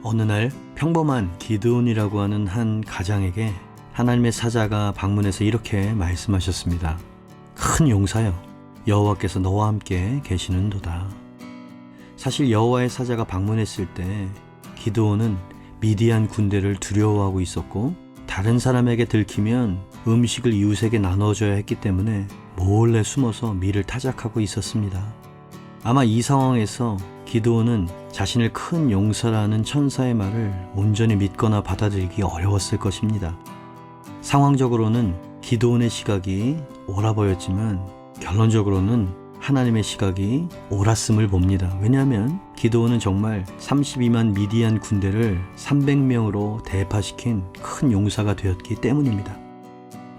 어느 날 평범한 기드온이라고 하는 한 가장에게 하나님의 사자가 방문해서 이렇게 말씀하셨습니다. 큰 용사여, 여호와께서 너와 함께 계시는도다. 사실 여호와의 사자가 방문했을 때 기드온은 미디안 군대를 두려워하고 있었고, 다른 사람에게 들키면 음식을 이웃에게 나눠줘야 했기 때문에 몰래 숨어서 밀을 타작하고 있었습니다. 아마 이 상황에서 기드온은 자신을 큰 용사라는 천사의 말을 온전히 믿거나 받아들이기 어려웠을 것입니다. 상황적으로는 기드온의 시각이 옳아 보였지만 결론적으로는 하나님의 시각이 옳았음을 봅니다. 왜냐하면 기드온은 정말 32만 미디안 군대를 300명으로 대파시킨 큰 용사가 되었기 때문입니다.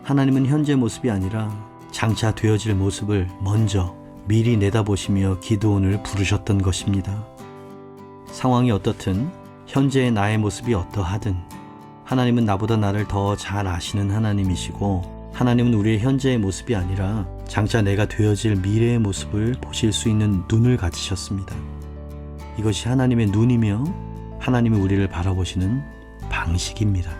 하나님은 현재 모습이 아니라 장차 되어질 모습을 먼저 미리 내다보시며 기드온을 부르셨던 것입니다. 상황이 어떻든 현재의 나의 모습이 어떠하든 하나님은 나보다 나를 더 잘 아시는 하나님이시고, 하나님은 우리의 현재의 모습이 아니라 장차 내가 되어질 미래의 모습을 보실 수 있는 눈을 가지셨습니다. 이것이 하나님의 눈이며 하나님이 우리를 바라보시는 방식입니다.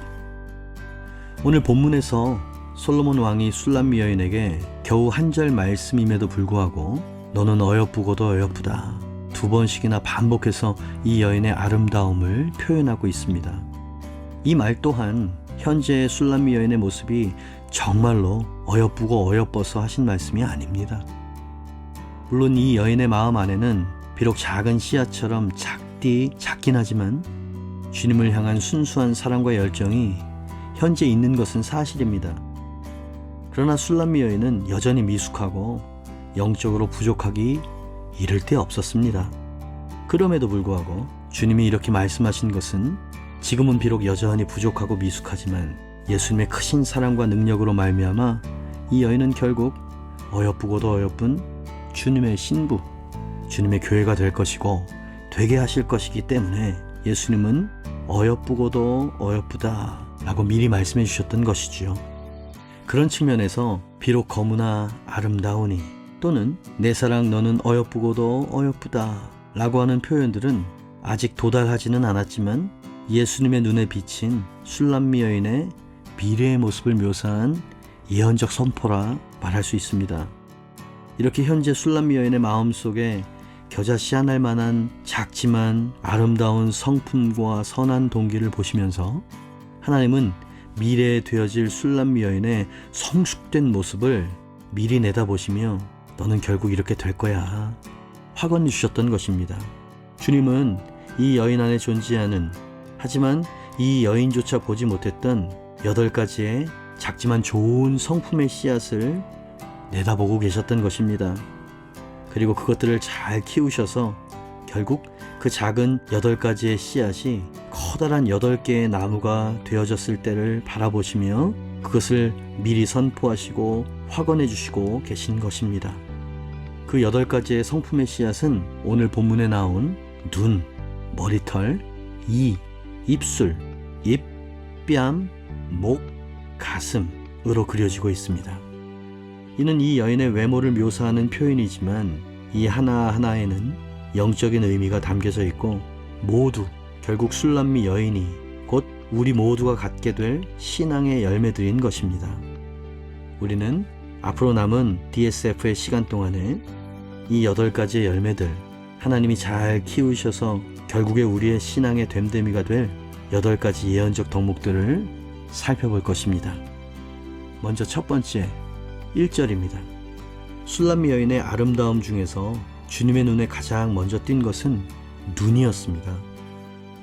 오늘 본문에서 솔로몬 왕이 술람미 여인에게 겨우 한 절 말씀임에도 불구하고 너는 어여쁘고도 어여쁘다, 2번씩이나 반복해서 이 여인의 아름다움을 표현하고 있습니다. 이 말 또한 현재의 술람미 여인의 모습이 정말로 어여쁘고 어여뻐서 하신 말씀이 아닙니다. 물론 이 여인의 마음 안에는 비록 작은 씨앗처럼 작긴 하지만 주님을 향한 순수한 사랑과 열정이 현재 있는 것은 사실입니다. 그러나 술람미 여인은 여전히 미숙하고 영적으로 부족하기 이를 데 없었습니다. 그럼에도 불구하고 주님이 이렇게 말씀하신 것은 지금은 비록 여전히 부족하고 미숙하지만 예수님의 크신 사랑과 능력으로 말미암아 이 여인은 결국 어여쁘고도 어여쁜 주님의 신부, 주님의 교회가 될 것이고 되게 하실 것이기 때문에 예수님은 어여쁘고도 어여쁘다 라고 미리 말씀해 주셨던 것이지요. 그런 측면에서 비록 거무나 아름다우니 또는 내 사랑 너는 어여쁘고도 어여쁘다 라고 하는 표현들은 아직 도달하지는 않았지만 예수님의 눈에 비친 술람미 여인의 미래의 모습을 묘사한 예언적 선포라 말할 수 있습니다. 이렇게 현재 술람미 여인의 마음속에 겨자씨 한 알 만한 작지만 아름다운 성품과 선한 동기를 보시면서 하나님은 미래에 되어질 술람미 여인의 성숙된 모습을 미리 내다보시며 너는 결국 이렇게 될 거야 확언해 주셨던 것입니다. 주님은 이 여인 안에 존재하는, 하지만 이 여인조차 보지 못했던 8가지의 작지만 좋은 성품의 씨앗을 내다보고 계셨던 것입니다. 그리고 그것들을 잘 키우셔서 결국 그 작은 8가지의 씨앗이 커다란 8개의 나무가 되어졌을 때를 바라보시며 그것을 미리 선포하시고 확언해 주시고 계신 것입니다. 그 8가지의 성품의 씨앗은 오늘 본문에 나온 눈, 머리털, 이, 입술, 입, 뺨, 목, 가슴으로 그려지고 있습니다. 이는 이 여인의 외모를 묘사하는 표현이지만 이 하나하나에는 영적인 의미가 담겨져 있고 모두 결국 술람미 여인이 곧 우리 모두가 갖게 될 신앙의 열매들인 것입니다. 우리는 앞으로 남은 DSF의 시간 동안에 이 8가지의 열매들, 하나님이 잘 키우셔서 결국에 우리의 신앙의 됨됨이가 될 8가지 예언적 덕목들을 살펴볼 것입니다. 먼저 첫 번째 1절입니다. 술람미 여인의 아름다움 중에서 주님의 눈에 가장 먼저 띈 것은 눈이었습니다.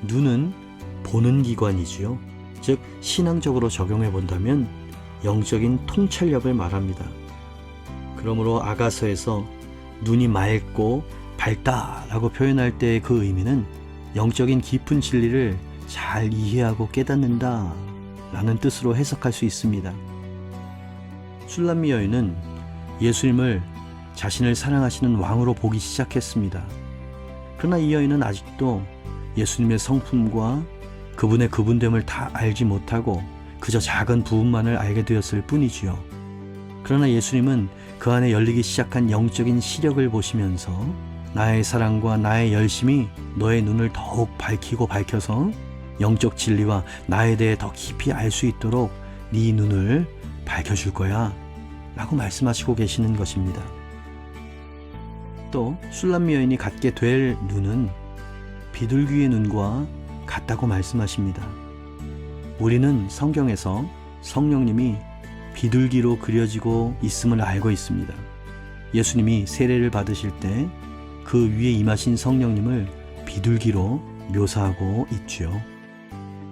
눈은 보는 기관이지요. 즉 신앙적으로 적용해 본다면 영적인 통찰력을 말합니다. 그러므로 아가서에서 눈이 맑고 밝다라고 표현할 때의 그 의미는 영적인 깊은 진리를 잘 이해하고 깨닫는다 라는 뜻으로 해석할 수 있습니다. 술람미 여인은 예수님을 자신을 사랑하시는 왕으로 보기 시작했습니다. 그러나 이 여인은 아직도 예수님의 성품과 그분의 그분됨을 다 알지 못하고 그저 작은 부분만을 알게 되었을 뿐이지요. 그러나 예수님은 그 안에 열리기 시작한 영적인 시력을 보시면서 나의 사랑과 나의 열심이 너의 눈을 더욱 밝히고 밝혀서 영적 진리와 나에 대해 더 깊이 알 수 있도록 네 눈을 밝혀줄 거야 라고 말씀하시고 계시는 것입니다. 또 술람미 여인이 갖게 될 눈은 비둘기의 눈과 같다고 말씀하십니다. 우리는 성경에서 성령님이 비둘기로 그려지고 있음을 알고 있습니다. 예수님이 세례를 받으실 때 그 위에 임하신 성령님을 비둘기로 묘사하고 있지요.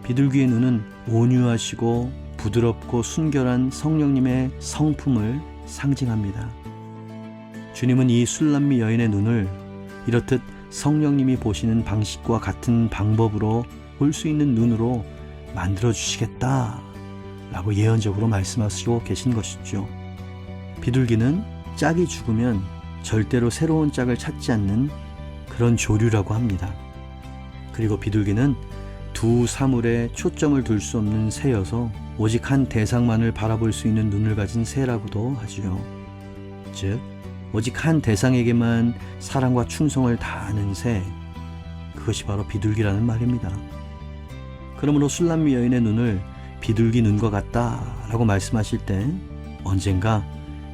비둘기의 눈은 온유하시고 부드럽고 순결한 성령님의 성품을 상징합니다. 주님은 이 술람미 여인의 눈을 이렇듯 성령님이 보시는 방식과 같은 방법으로 볼 수 있는 눈으로 만들어 주시겠다 라고 예언적으로 말씀하시고 계신 것이죠. 비둘기는 짝이 죽으면 절대로 새로운 짝을 찾지 않는 그런 조류라고 합니다. 그리고 비둘기는 두 사물에 초점을 둘 수 없는 새여서 오직 한 대상만을 바라볼 수 있는 눈을 가진 새라고도 하지요. 즉 오직 한 대상에게만 사랑과 충성을 다하는 새, 그것이 바로 비둘기라는 말입니다. 그러므로 술람미 여인의 눈을 비둘기 눈과 같다라고 말씀하실 때 언젠가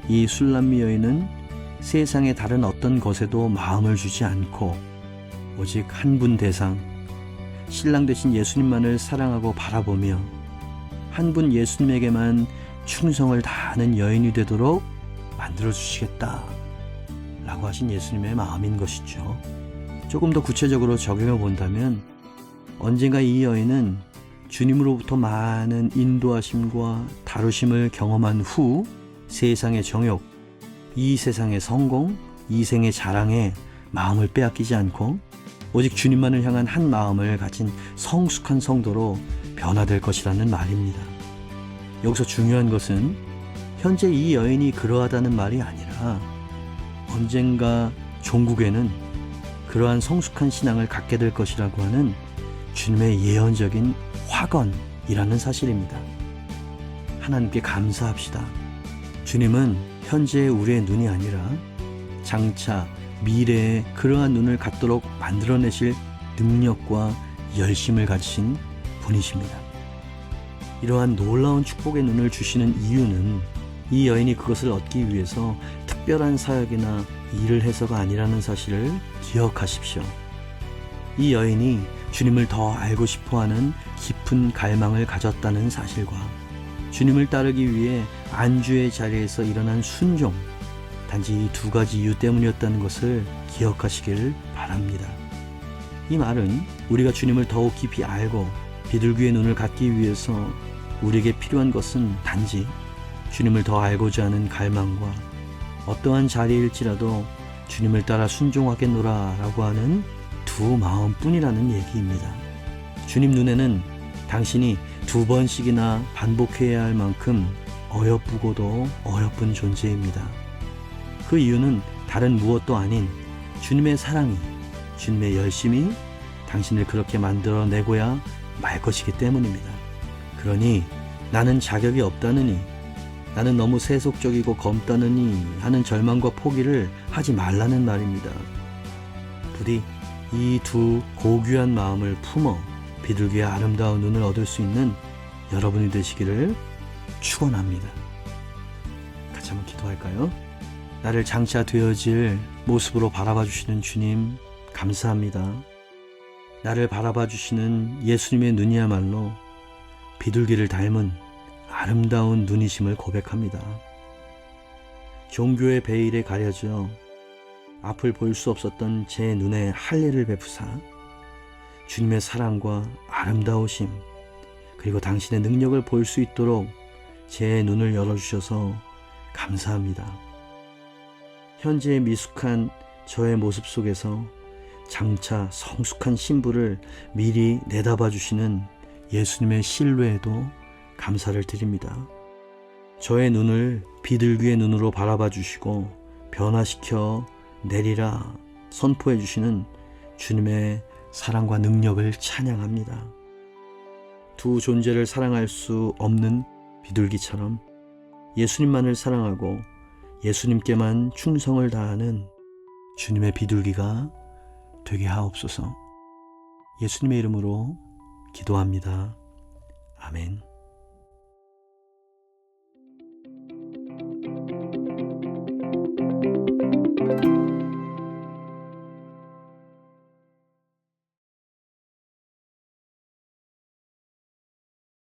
이 술람미 여인은 세상의 다른 어떤 것에도 마음을 주지 않고 오직 한 분 대상, 신랑 되신 예수님만을 사랑하고 바라보며 한 분 예수님에게만 충성을 다하는 여인이 되도록 만들어주시겠다 라고 하신 예수님의 마음인 것이죠. 조금 더 구체적으로 적용해 본다면 언젠가 이 여인은 주님으로부터 많은 인도하심과 다루심을 경험한 후 세상의 정욕, 이 세상의 성공, 이 생의 자랑에 마음을 빼앗기지 않고 오직 주님만을 향한 한 마음을 가진 성숙한 성도로 변화될 것이라는 말입니다. 여기서 중요한 것은 현재 이 여인이 그러하다는 말이 아니라 언젠가 종국에는 그러한 성숙한 신앙을 갖게 될 것이라고 하는 주님의 예언적인 확언이라는 사실입니다. 하나님께 감사합시다. 주님은 현재의 우리의 눈이 아니라 장차 미래에 그러한 눈을 갖도록 만들어내실 능력과 열심을 가지신 분이십니다. 이러한 놀라운 축복의 눈을 주시는 이유는 이 여인이 그것을 얻기 위해서 특별한 사역이나 일을 해서가 아니라는 사실을 기억하십시오. 이 여인이 주님을 더 알고 싶어하는 깊은 갈망을 가졌다는 사실과 주님을 따르기 위해 안주의 자리에서 일어난 순종, 단지 이 두 가지 이유 때문이었다는 것을 기억하시길 바랍니다. 이 말은 우리가 주님을 더욱 깊이 알고 비둘기의 눈을 갖기 위해서 우리에게 필요한 것은 단지 주님을 더 알고자 하는 갈망과 어떠한 자리일지라도 주님을 따라 순종하겠노라 라고 하는 두 마음뿐이라는 얘기입니다. 주님 눈에는 당신이 두 번씩이나 반복해야 할 만큼 어여쁘고도 어여쁜 존재입니다. 그 이유는 다른 무엇도 아닌 주님의 사랑이, 주님의 열심이 당신을 그렇게 만들어내고야 말 것이기 때문입니다. 그러니 나는 자격이 없다느니, 나는 너무 세속적이고 검다느니 하는 절망과 포기를 하지 말라는 말입니다. 부디 이 두 고귀한 마음을 품어 비둘기의 아름다운 눈을 얻을 수 있는 여러분이 되시기를 축원합니다. 같이 한번 기도할까요? 나를 장차 되어질 모습으로 바라봐 주시는 주님 감사합니다. 나를 바라봐 주시는 예수님의 눈이야말로 비둘기를 닮은 아름다운 눈이심을 고백합니다. 종교의 베일에 가려져 앞을 볼 수 없었던 제 눈에 할례를 베푸사 주님의 사랑과 아름다우심 그리고 당신의 능력을 볼 수 있도록 제 눈을 열어주셔서 감사합니다. 현재의 미숙한 저의 모습 속에서 장차 성숙한 신부를 미리 내다봐 주시는 예수님의 신뢰에도 감사를 드립니다. 저의 눈을 비둘기의 눈으로 바라봐 주시고 변화시켜 내리라 선포해 주시는 주님의 사랑과 능력을 찬양합니다. 두 존재를 사랑할 수 없는 비둘기처럼 예수님만을 사랑하고 예수님께만 충성을 다하는 주님의 비둘기가 되게 하옵소서. 예수님의 이름으로 기도합니다. 아멘.